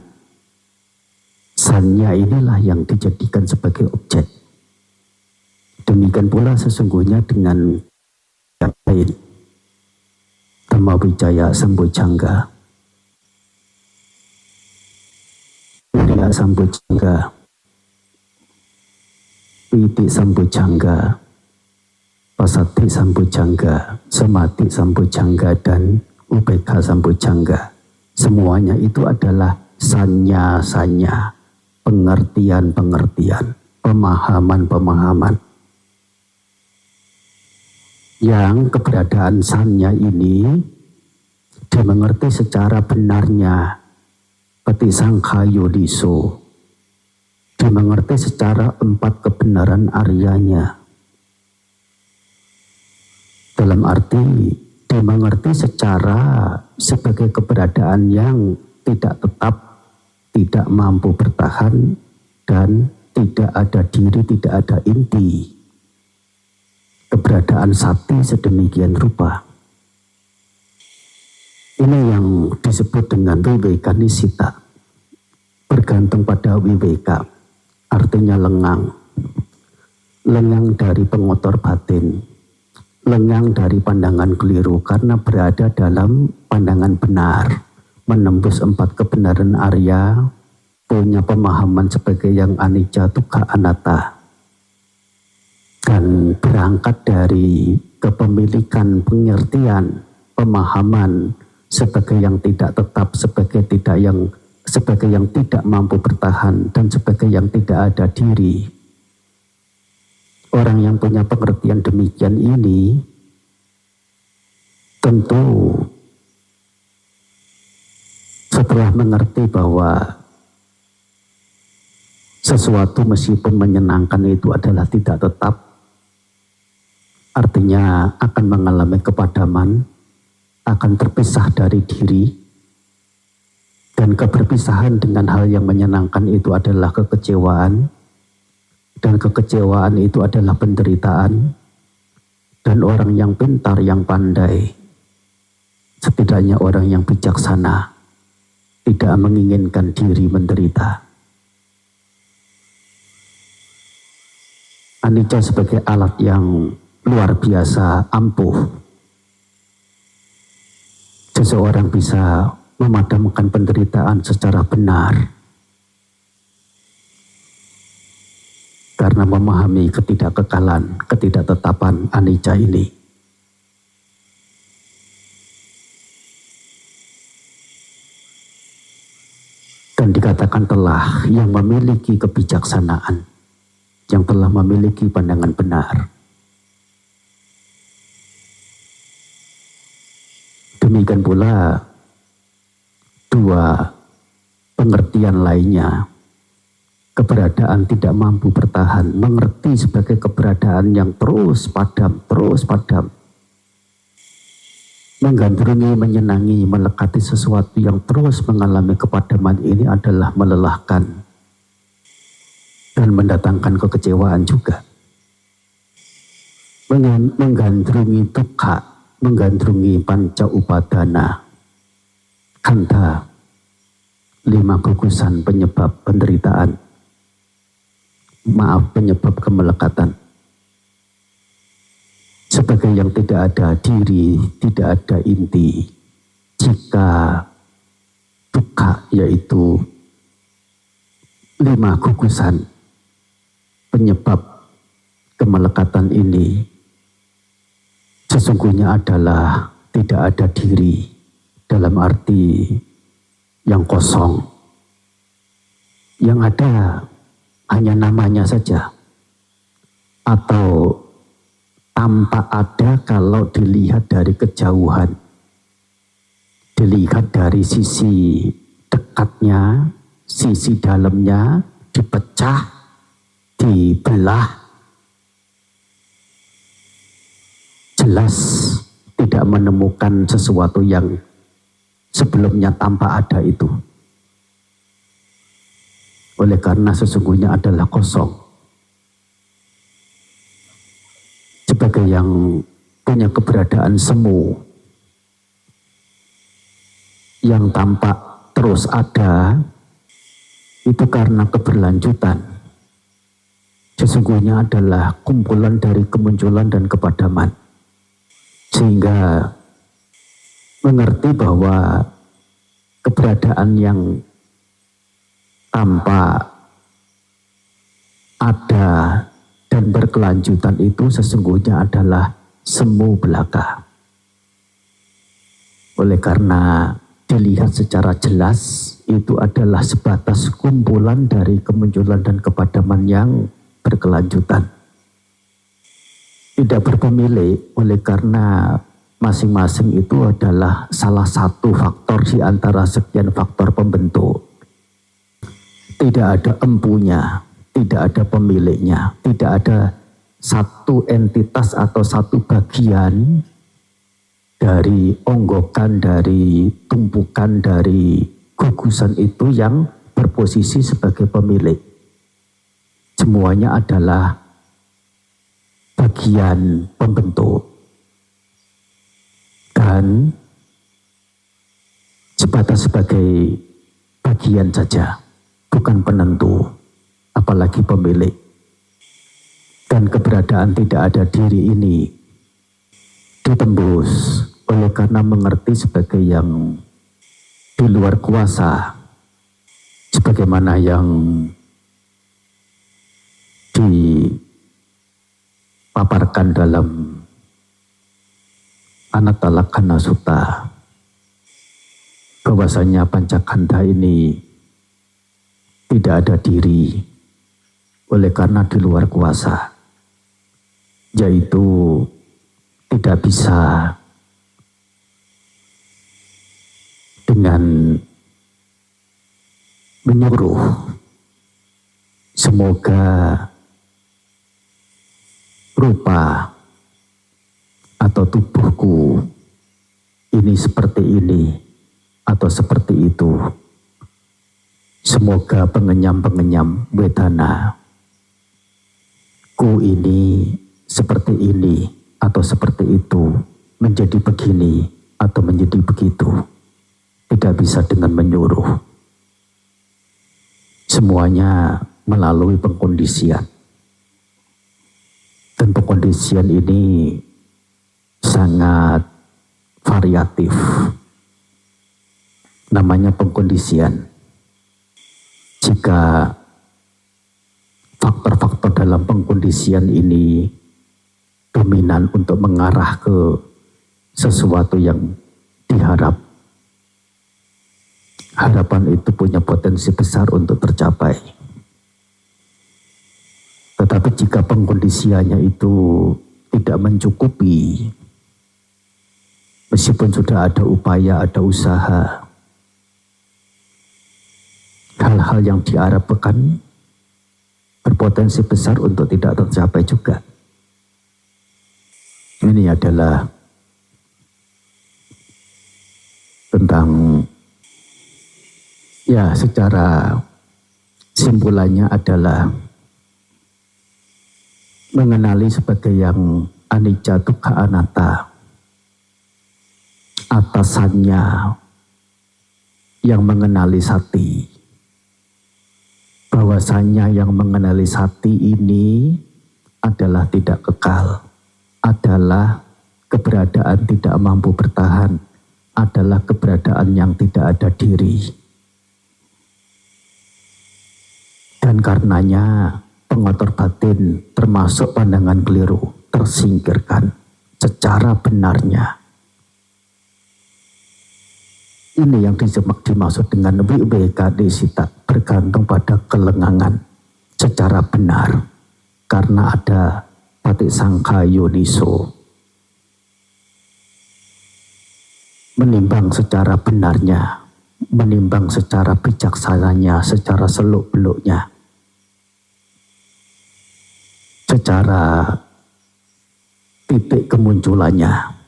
Sanya inilah yang dijadikan sebagai objek. Demikian pula sesungguhnya dengan yang lain. Dhammawijaya Sambojjhanga, Wirya Sambojjhanga, Piti Sambojjhanga, Pasati Sambojjhanga, Samadhi Sambojjhanga, dan Upekkha Sambojjhanga. Semuanya itu adalah sanya-sanya, pengertian-pengertian, pemahaman-pemahaman. Yang keberadaan sanya ini dimengerti secara benarnya, Patisangkhayodiso, dimengerti secara 4 kebenaran Aryanya. Dalam arti dimengerti secara sebagai keberadaan yang tidak tetap, tidak mampu bertahan, dan tidak ada diri, tidak ada inti. Keberadaan sati sedemikian rupa. Ini yang disebut dengan viveka nisita, bergantung pada viveka, artinya lengang. Lengang dari pengotor batin, lengang dari pandangan keliru karena berada dalam pandangan benar, menembus 4 kebenaran Arya, punya pemahaman sebagai yang anicca, dukkha, anatta, dan berangkat dari kepemilikan pengertian, pemahaman sebagai yang tidak tetap, sebagai yang tidak mampu bertahan, dan sebagai yang tidak ada diri. Orang yang punya pengertian demikian ini tentu setelah mengerti bahwa sesuatu meskipun menyenangkan itu adalah tidak tetap, artinya akan mengalami kepadaman, akan terpisah dari diri, dan keberpisahan dengan hal yang menyenangkan itu adalah kekecewaan, dan kekecewaan itu adalah penderitaan. Dan orang yang pintar, yang pandai, setidaknya orang yang bijaksana, tidak menginginkan diri menderita. Anicca sebagai alat yang luar biasa ampuh. Seseorang bisa memadamkan penderitaan secara benar karena memahami ketidakkekalan, ketidaktetapan anicca ini. Dan dikatakan telah yang memiliki kebijaksanaan, yang telah memiliki pandangan benar. Demikian pula 2 pengertian lainnya. Keberadaan tidak mampu bertahan, mengerti sebagai keberadaan yang terus padam, menggandrungi, menyenangi, melekati sesuatu yang terus mengalami kepadaman ini adalah melelahkan dan mendatangkan kekecewaan juga. Menggandrungi dukkha, menggandrungi panca upadana, khandha, 5 gugusan penyebab penderitaan, penyebab kemelekatan. Sebagai yang tidak ada diri, tidak ada inti. Jika dukkha, yaitu 5 gugusan penyebab kemelekatan ini, sesungguhnya adalah tidak ada diri, dalam arti yang kosong. Yang ada hanya namanya saja, atau tampak ada kalau dilihat dari kejauhan, dilihat dari sisi dekatnya, sisi dalamnya, dipecah, dibelah, jelas tidak menemukan sesuatu yang sebelumnya tanpa ada itu. Oleh karena sesungguhnya adalah kosong. Sebagai yang punya keberadaan semu yang tampak terus ada, itu karena keberlanjutan. Sesungguhnya adalah kumpulan dari kemunculan dan kepadaman. Sehingga mengerti bahwa keberadaan yang tanpa ada dan berkelanjutan itu sesungguhnya adalah semu belaka. Oleh karena dilihat secara jelas, itu adalah sebatas kumpulan dari kemunculan dan kepadaman yang berkelanjutan. Tidak berpemilik, oleh karena masing-masing itu adalah salah satu faktor di antara sekian faktor pembentuk. Tidak ada empunya, tidak ada pemiliknya, tidak ada satu entitas atau satu bagian dari onggokan, dari tumpukan, dari gugusan itu yang berposisi sebagai pemilik. Semuanya adalah bagian pembentuk dan sebatas sebagai bagian saja, bukan penentu, apalagi pemilik. Dan keberadaan tidak ada diri ini ditembus oleh karena mengerti sebagai yang di luar kuasa, sebagaimana yang dipaparkan dalam Anatalakkhana Sutta, bahwasanya Pancakanda ini tidak ada diri oleh karena di luar kuasa, yaitu tidak bisa dengan menyuruh semoga rupa atau tubuhku ini seperti ini atau seperti itu, semoga pengenyam-pengenyam wedana ku ini seperti ini atau seperti itu, menjadi begini atau menjadi begitu. Tidak bisa dengan menyuruh. Semuanya melalui pengkondisian. Dan pengkondisian ini sangat variatif. Namanya pengkondisian. Jika faktor-faktor dalam pengkondisian ini dominan untuk mengarah ke sesuatu yang diharap, harapan itu punya potensi besar untuk tercapai. Tetapi jika pengkondisiannya itu tidak mencukupi, meskipun sudah ada upaya, ada usaha, hal-hal yang diharapkan berpotensi besar untuk tidak tercapai juga. Ini adalah tentang, ya, secara simpulannya adalah mengenali sebagai yang anicca dukkha anatta, atasannya yang mengenali sati, bahwasanya yang mengenali sati ini adalah tidak kekal, adalah keberadaan tidak mampu bertahan, adalah keberadaan yang tidak ada diri. Dan karenanya pengotor batin termasuk pandangan keliru tersingkirkan secara benarnya. Ini yang dimaksud dengan wiwekadesita, bergantung pada kelengangan secara benar, karena ada patisangkha yoniso, menimbang secara benarnya, menimbang secara bijaksananya, secara seluk-beluknya, secara titik kemunculannya.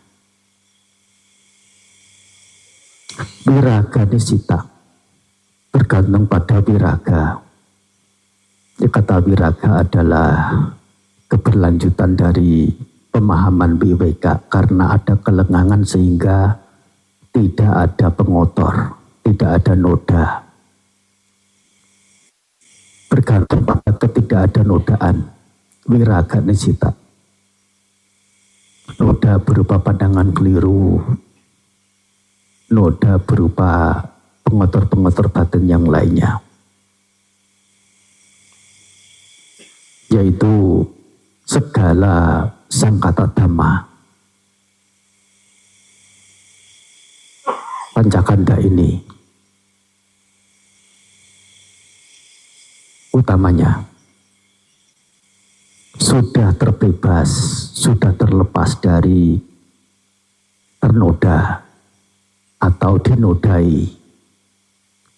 Wiraga nisita bergantung pada wiraga. Kata wiraga adalah keberlanjutan dari pemahaman wiveka, karena ada kelengangan sehingga tidak ada pengotor, tidak ada noda. Bergantung pada tidak ada nodaan, wiraga nisita. Noda berupa pandangan keliru, noda berupa pengotor-pengotor batin yang lainnya, yaitu segala sangkata dhamma. Pancakanda ini utamanya sudah terbebas, sudah terlepas dari ternoda atau dinodai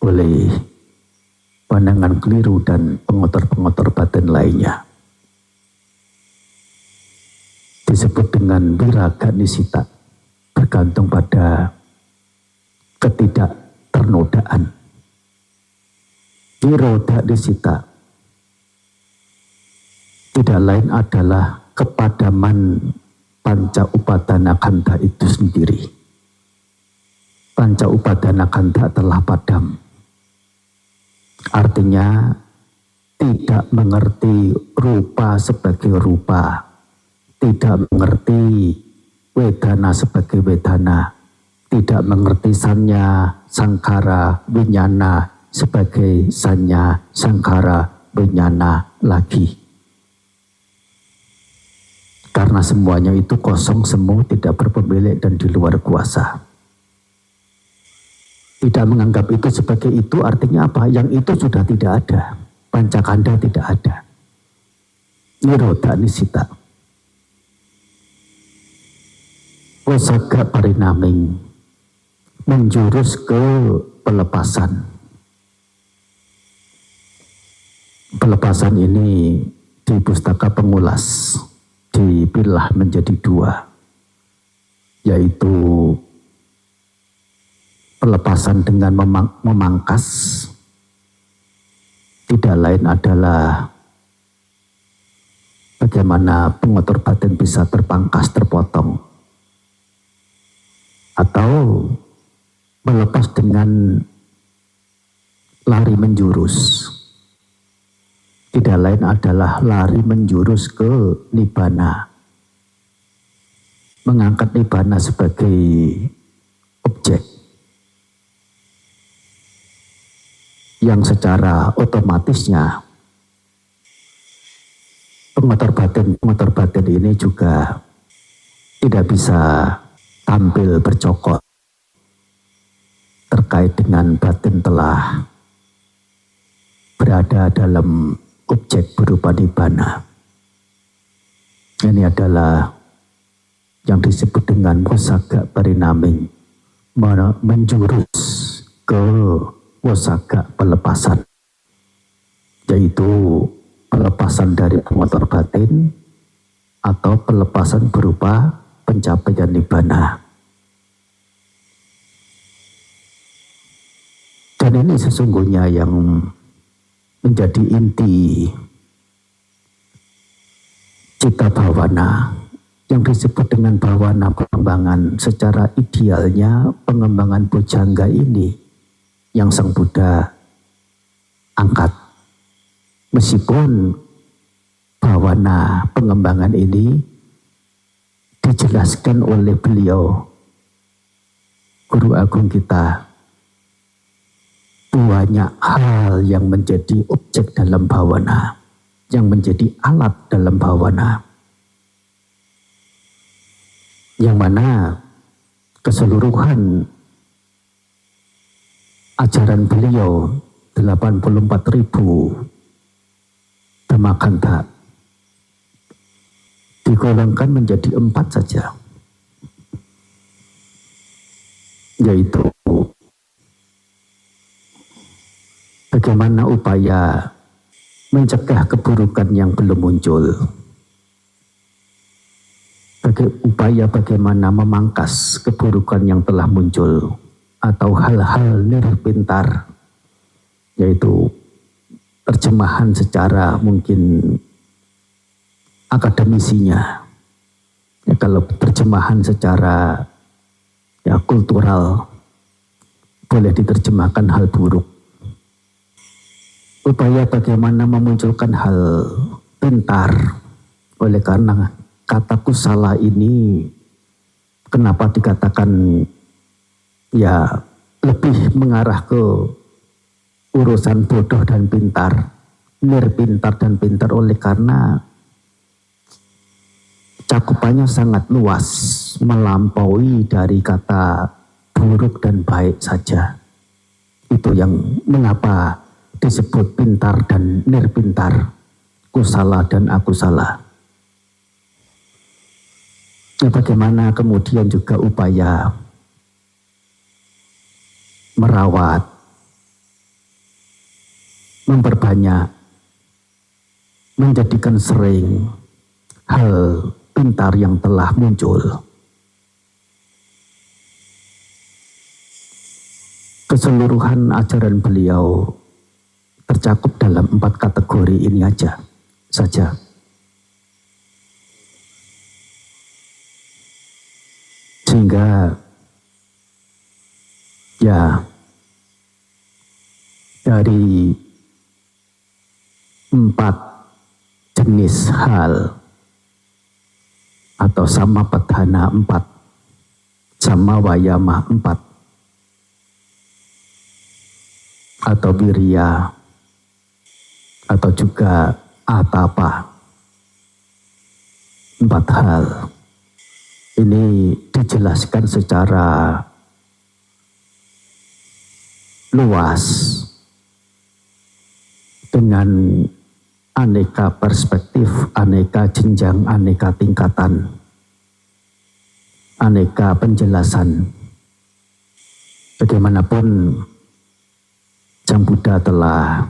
oleh pandangan keliru dan pengotor-pengotor batin lainnya. Disebut dengan wiraga nisita, bergantung pada ketidak ternodaan. Nirodha nisita tidak lain adalah kepadaman panca upadana khandha itu sendiri. Panca upadana khandha telah padam. Artinya tidak mengerti rupa sebagai rupa, tidak mengerti wedana sebagai wedana, tidak mengerti sanya, sangkara, winyana sebagai sanya, sangkara, winyana lagi. Karena semuanya itu kosong semu, tidak berpemilik dan di luar kuasa. Tidak menganggap itu sebagai itu artinya apa? Yang itu sudah tidak ada. Pancakanda tidak ada. Nirodha nisita. Wasaga parinaming, menjurus ke pelepasan. Pelepasan ini di pustaka pengulas dipilah menjadi dua, yaitu pelepasan dengan memangkas, tidak lain adalah bagaimana pengotor batin bisa terpangkas, terpotong, atau melepas dengan lari menjurus. Tidak lain adalah lari menjurus ke nibbana. Mengangkat nibbana sebagai objek yang secara otomatisnya pengotor batin ini juga tidak bisa tampil bercokol terkait dengan batin telah berada dalam objek berupa nibbana. Ini adalah yang disebut dengan wasaga parinaming, menjurus ke wasaga pelepasan, yaitu pelepasan dari pengotor batin atau pelepasan berupa pencapaian nibbana. Dan ini sesungguhnya yang menjadi inti cita bhawana, yang disebut dengan bhawana pengembangan. Secara idealnya pengembangan bojjhanga ini yang Sang Buddha angkat, meskipun bhawana pengembangan ini dijelaskan oleh beliau Guru Agung kita, banyak hal yang menjadi objek dalam bhawana, yang menjadi alat dalam bhawana, yang mana keseluruhan ajaran beliau 84.000 Dhammakantha digolongkan menjadi 4 saja, yaitu bagaimana upaya mencegah keburukan yang belum muncul, upaya bagaimana memangkas keburukan yang telah muncul atau hal-hal nirpintar, yaitu terjemahan secara mungkin akademisinya. Ya, kalau terjemahan secara kultural boleh diterjemahkan hal buruk. Upaya bagaimana memunculkan hal pintar, oleh karena kata kusala ini kenapa dikatakan lebih mengarah ke urusan bodoh dan pintar, nirpintar dan pintar, oleh karena cakupannya sangat luas, melampaui dari kata buruk dan baik saja. Itu yang mengapa disebut pintar dan nirpintar, kusala dan akusala. Bagaimana kemudian juga upaya merawat, memperbanyak, menjadikan sering hal pintar yang telah muncul. Keseluruhan ajaran beliau tercakup dalam 4 kategori ini saja. Sehingga dari 4 jenis hal atau sama padhana 4, sama wayama 4, atau wirya, atau juga atapa, 4 hal ini dijelaskan secara luas dengan aneka perspektif, aneka jenjang, aneka tingkatan, aneka penjelasan. Bagaimanapun Sang Buddha telah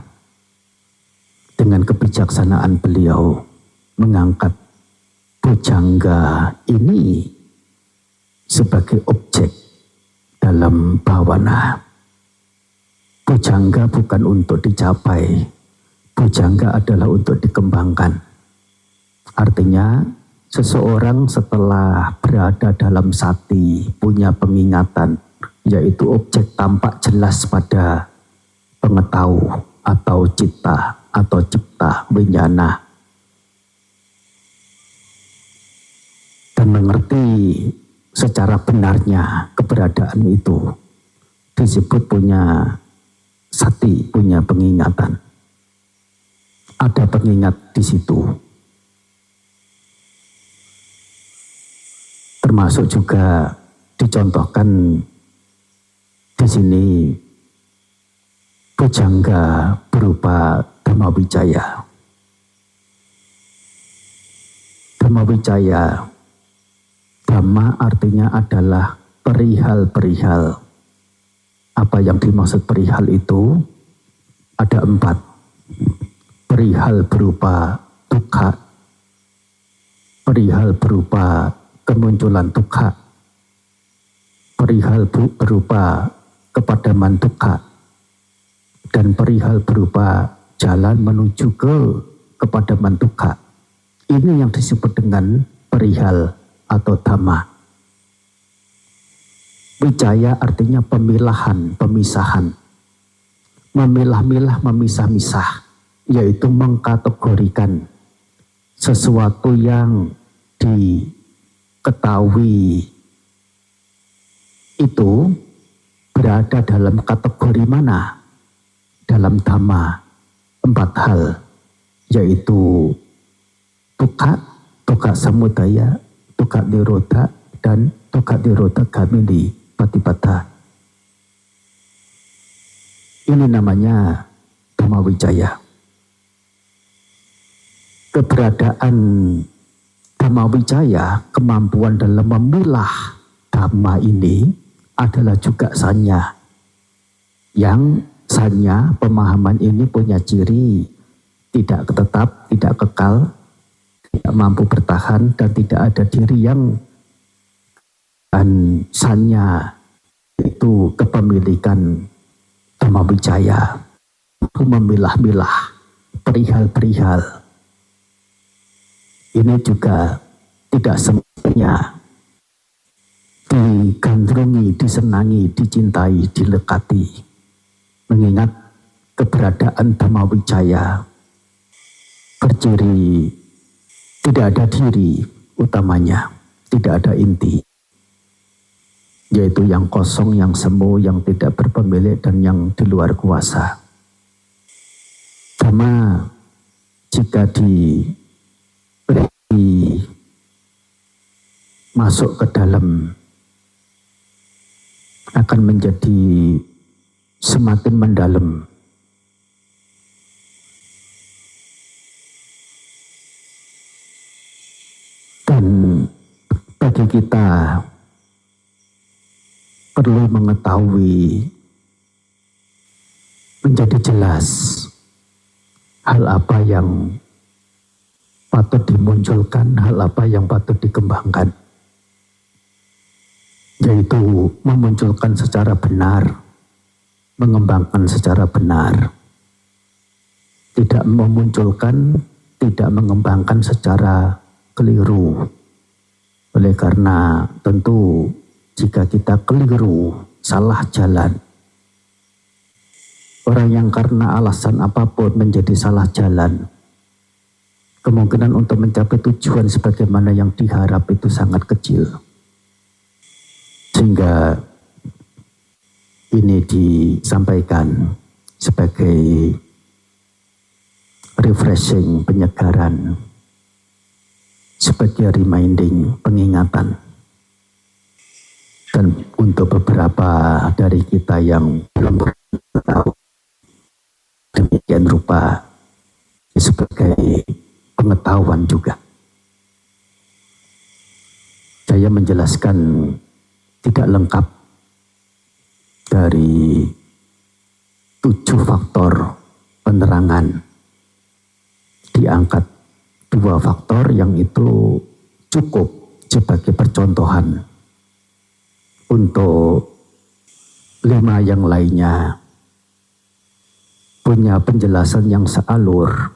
dengan kebijaksanaan beliau mengangkat bujangga ini sebagai objek dalam bhavana. Bujangga bukan untuk dicapai, bujangga adalah untuk dikembangkan. Artinya seseorang setelah berada dalam sati, punya pengingatan, yaitu objek tampak jelas pada pengetahu atau citta atau cipta winyana, dan mengerti secara benarnya keberadaan itu, disebut punya sati, punya pengingatan. Ada pengingat di situ. Termasuk juga dicontohkan di sini bujangga berupa Dhammawijaya. Dhammawijaya, Dhamma artinya adalah perihal-perihal. Apa yang dimaksud perihal itu? Ada 4. Perihal berupa dukkha, perihal berupa kemunculan dukkha, perihal berupa kepadaman dukkha, dan perihal berupa jalan menuju kepadaman dukkha. Ini yang disebut dengan perihal atau dhamma. Wijaya artinya pemilahan, pemisahan. Memilah-milah, memisah-misah, yaitu mengkategorikan sesuatu yang diketahui itu berada dalam kategori mana dalam dhamma. 4 hal, yaitu dukkha, dukkha samudaya, dukkha nirodha, dan dukkha nirodha gamini patipada. Ini namanya Dhammawijaya. Keberadaan Dhammawijaya, kemampuan dalam memilah dhamma ini adalah juga sanya. Yang sanya, pemahaman ini punya ciri tidak tetap, tidak kekal, tidak mampu bertahan dan tidak ada diri yang sannya itu kepemilikan Dhammawijaya, memilah-milah perihal-perihal. Ini juga tidak semestinya digandrungi, disenangi, dicintai, dilekati, mengingat keberadaan Dhammawijaya berciri tidak ada diri utamanya, tidak ada inti, yaitu yang kosong, yang semu, yang tidak berpemilik, dan yang di luar kuasa. Dhamma jika diberi masuk ke dalam akan menjadi semakin mendalam. Dan bagi kita perlu mengetahui, menjadi jelas hal apa yang patut dimunculkan, hal apa yang patut dikembangkan, yaitu memunculkan secara benar, mengembangkan secara benar, tidak memunculkan, tidak mengembangkan secara keliru. Oleh karena tentu jika kita keliru, salah jalan, orang yang karena alasan apapun menjadi salah jalan, kemungkinan untuk mencapai tujuan sebagaimana yang diharap itu sangat kecil. Sehingga ini disampaikan sebagai refreshing, penyegaran, sebagai reminding, pengingatan. Dan untuk beberapa dari kita yang belum tahu, demikian rupa sebagai pengetahuan juga. Saya menjelaskan tidak lengkap dari 7 faktor penerangan, diangkat 2 faktor yang itu cukup sebagai percontohan. Untuk 5 yang lainnya punya penjelasan yang sealur,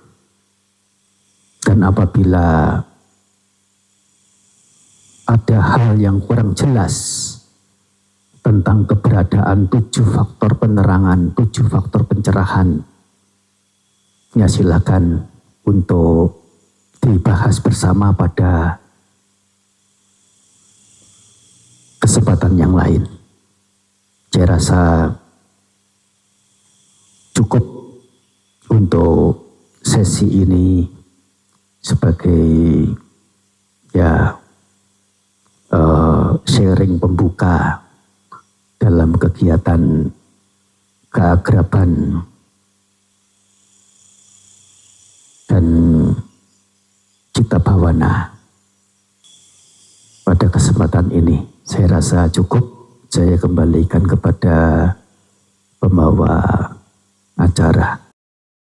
dan apabila ada hal yang kurang jelas tentang keberadaan 7 faktor penerangan, 7 faktor pencerahan, ya silakan untuk dibahas bersama pada kesempatan yang lain. Saya rasa cukup untuk sesi ini sebagai sharing pembuka dalam kegiatan keakraban dan cita bhawana pada kesempatan ini. Saya rasa cukup. Saya kembalikan kepada pembawa acara.